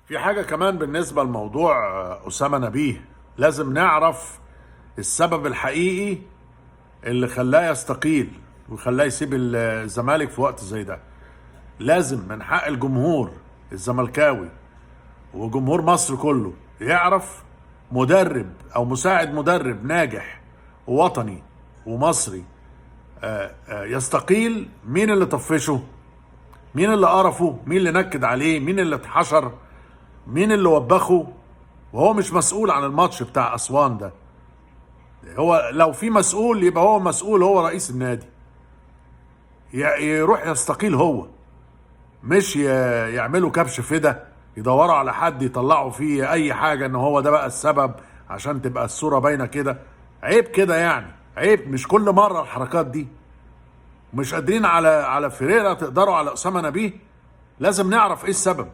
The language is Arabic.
في حاجة كمان بالنسبة لموضوع أسامة نبيه. لازم نعرف السبب الحقيقي اللي خلاه يستقيل وخلاه يسيب الزمالك في وقت زي ده. لازم من حق الجمهور الزملكاوي وجمهور مصر كله يعرف مدرب أو مساعد مدرب ناجح ووطني ومصري يستقيل. مين اللي طفشه؟ مين اللي قرفه؟ مين اللي نكد عليه؟ مين اللي اتحشر؟ مين اللي وبخه؟ وهو مش مسؤول عن الماتش بتاع أسوان ده. هو لو في مسؤول يبقى هو مسؤول، هو رئيس النادي. يروح يستقيل هو، مش يعملوا كبش فدا يدوروا على حد يطلعوا فيه اي حاجة ان هو ده بقى السبب عشان تبقى الصورة باينة كده. عيب كده يعني، عيب. مش كل مرة الحركات دي. مش قادرين على فيريرا، تقدروا على أسامة نبيه. لازم نعرف ايه السبب.